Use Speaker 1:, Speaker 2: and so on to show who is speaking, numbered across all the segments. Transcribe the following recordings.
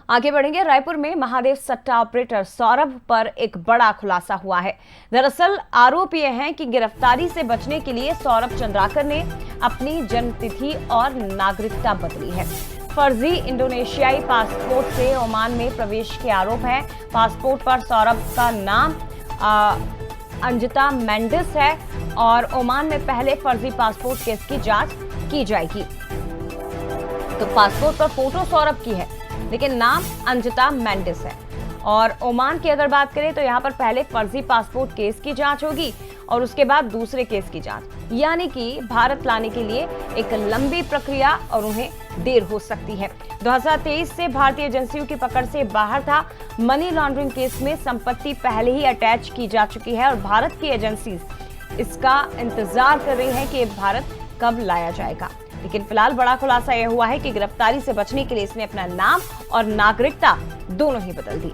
Speaker 1: आगे बढ़ेंगे। रायपुर में महादेव सट्टा ऑपरेटर सौरभ पर एक बड़ा खुलासा हुआ है। दरअसल आरोप यह है कि गिरफ्तारी से बचने के लिए सौरभ चंद्राकर ने अपनी जन्मतिथि और नागरिकता बदली है। फर्जी इंडोनेशियाई पासपोर्ट से ओमान में प्रवेश के आरोप है। पासपोर्ट पर सौरभ का नाम अंजिता मेंडिस है और ओमान में पहले फर्जी पासपोर्ट केस की जांच की जाएगी। तो पासपोर्ट पर फोटो सौरभ की है लेकिन नाम अंजिता मेंडिस है। और ओमान की अगर बात करें तो यहां पर पहले फर्जी पासपोर्ट केस की जांच होगी और उसके बाद दूसरे केस की जांच, यानी कि भारत लाने के लिए एक लंबी प्रक्रिया और उन्हें देर हो सकती है। 2023 से भारतीय एजेंसियों की पकड़ से बाहर था। मनी लॉन्ड्रिंग केस में संपत्ति पहले ही अटैच की जा चुकी है और भारत की एजेंसी इसका इंतजार कर रही है कि भारत कब लाया जाएगा। लेकिन फिलहाल बड़ा खुलासा यह हुआ है कि गिरफ्तारी से बचने के लिए इसने अपना नाम और नागरिकता दोनों ही बदल दी।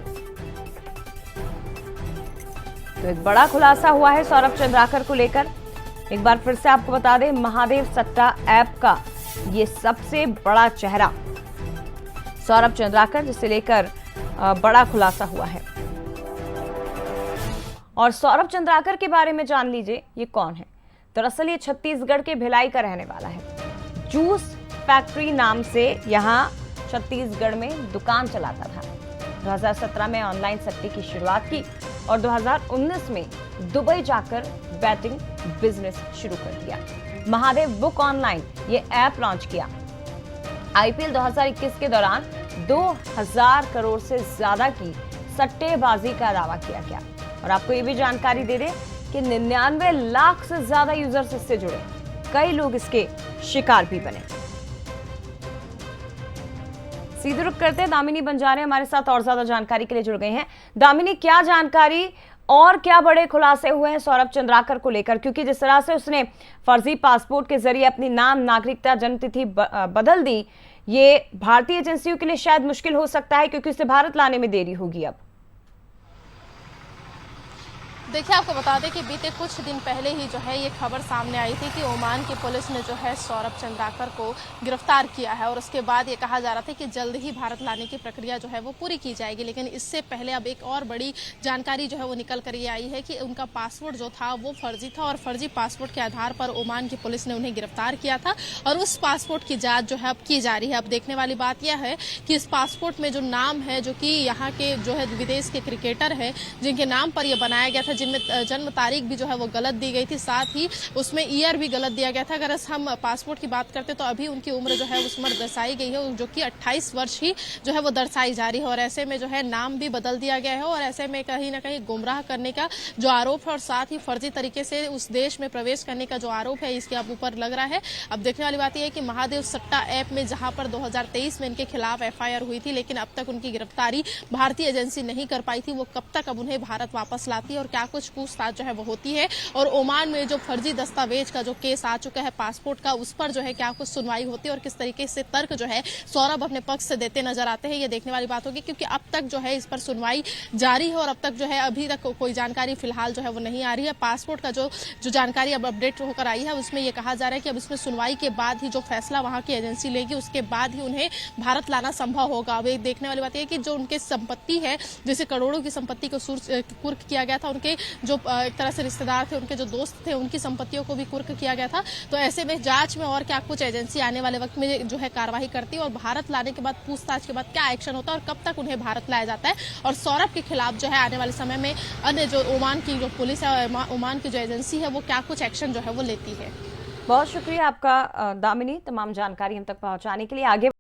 Speaker 1: तो एक बड़ा खुलासा हुआ है सौरभ चंद्राकर को लेकर। एक बार फिर से आपको बता दें, महादेव सट्टा ऐप का ये सबसे बड़ा चेहरा सौरभ चंद्राकर, जिसे लेकर बड़ा खुलासा हुआ है। और सौरभ चंद्राकर के बारे में जान लीजिए, ये कौन है। दरअसल ये छत्तीसगढ़ के भिलाई का रहने वाला है। जूस फैक्ट्री नाम से यहां छत्तीसगढ़ में दुकान चलाता था। 2017 में ऑनलाइन सट्टे की शुरुआत की और 2019 में दुबई जाकर बैटिंग बिजनेस शुरू कर दिया। महादेव बुक ऑनलाइन ये ऐप लॉन्च किया। आईपीएल 2021 के दौरान 2000 करोड़ से ज्यादा की सट्टेबाजी का दावा किया गया। और आपको ये भी जानकारी दे दें कि 99 लाख से ज्यादा यूजर्स इससे जुड़े। कई लोग इसके शिकार भी बने। सीधे रुख करते हैं, दामिनी बंजारे हमारे साथ और ज्यादा जानकारी के लिए जुड़ गए हैं। दामिनी, क्या जानकारी और क्या बड़े खुलासे हुए हैं सौरभ चंद्राकर को लेकर? क्योंकि जिस तरह से उसने फर्जी पासपोर्ट के जरिए अपनी नाम, नागरिकता, जन्मतिथि बदल दी, ये भारतीय एजेंसियों के लिए शायद मुश्किल हो सकता है क्योंकि उसे भारत लाने में देरी होगी। अब
Speaker 2: देखिए, आपको बता दें कि बीते कुछ दिन पहले ही जो है ये खबर सामने आई थी कि ओमान की पुलिस ने जो है सौरभ चंद्राकर को गिरफ्तार किया है और उसके बाद ये कहा जा रहा था कि जल्द ही भारत लाने की प्रक्रिया जो है वो पूरी की जाएगी। लेकिन इससे पहले अब एक और बड़ी जानकारी जो है वो निकल कर ये आई है कि उनका पासपोर्ट जो था वो फर्जी था और फर्जी पासपोर्ट के आधार पर ओमान की पुलिस ने उन्हें गिरफ्तार किया था और उस पासपोर्ट की जाँच जो है अब की जा रही है। अब देखने वाली बात यह है कि इस पासपोर्ट में जो नाम है, जो कि यहाँ के जो है विदेश के क्रिकेटर है जिनके नाम पर यह बनाया गया था, जिनमें जन्म तारीख भी जो है वो गलत दी गई थी, साथ ही उसमें ईयर भी गलत दिया गया था। अगर हम पासपोर्ट की बात करते तो अभी उनकी उम्र जो है उस उम्र दर्शाई गई है जो कि 28 वर्ष ही जो है वो दर्शाई जा रही है। और ऐसे में जो है नाम भी बदल दिया गया है और ऐसे में कहीं ना कहीं गुमराह करने का जो आरोप है और साथ ही फर्जी तरीके से उस देश में प्रवेश करने का जो आरोप है इसके अब ऊपर लग रहा है। अब देखने वाली बात यह है कि महादेव सट्टा ऐप में जहां पर 2023 में इनके खिलाफ एफआईआर हुई थी लेकिन अब तक उनकी गिरफ्तारी भारतीय एजेंसी नहीं कर पाई थी, वो कब तक अब उन्हें भारत वापस लाती है और क्या कुछ पूछताछ जो है वो होती है। और ओमान में जो फर्जी दस्तावेज का जो केस आ चुका है पासपोर्ट का, उस पर जो है क्या कुछ सुनवाई होती है और किस तरीके से तर्क जो है सौरभ अपने पक्ष से देते नजर आते हैं, ये देखने वाली बात होगी। क्योंकि अब तक जो है इस पर सुनवाई जारी है और अब तक जो है अभी तक कोई जानकारी फिलहाल जो है वो नहीं आ रही है। पासपोर्ट का जो जानकारी अब अपडेट होकर आई है उसमें यह कहा जा रहा है कि अब इसमें सुनवाई के बाद ही जो फैसला वहां की एजेंसी लेगी उसके बाद ही उन्हें भारत लाना संभव होगा। अब एक देखने वाली बात यह कि जो उनके संपत्ति है, जैसे करोड़ों की संपत्ति को कुर्क किया गया था, उनके जो एक तरह से रिश्तेदार थे, उनके जो दोस्त थे, उनकी संपत्तियों को भी कुर्क किया गया था। तो ऐसे में जांच में और क्या कुछ एजेंसी आने वाले वक्त में जो है कार्रवाई करती है और भारत लाने के बाद पूछताछ के बाद क्या एक्शन होता है और कब तक उन्हें भारत लाया जाता है और सौरभ के खिलाफ जो है आने वाले समय में अन्य जो ओमान की जो पुलिस है, ओमान की जो एजेंसी है, वो क्या कुछ एक्शन जो है वो लेती है।
Speaker 1: बहुत शुक्रिया आपका दामिनी, तमाम जानकारी हम तक पहुंचाने के लिए। आगे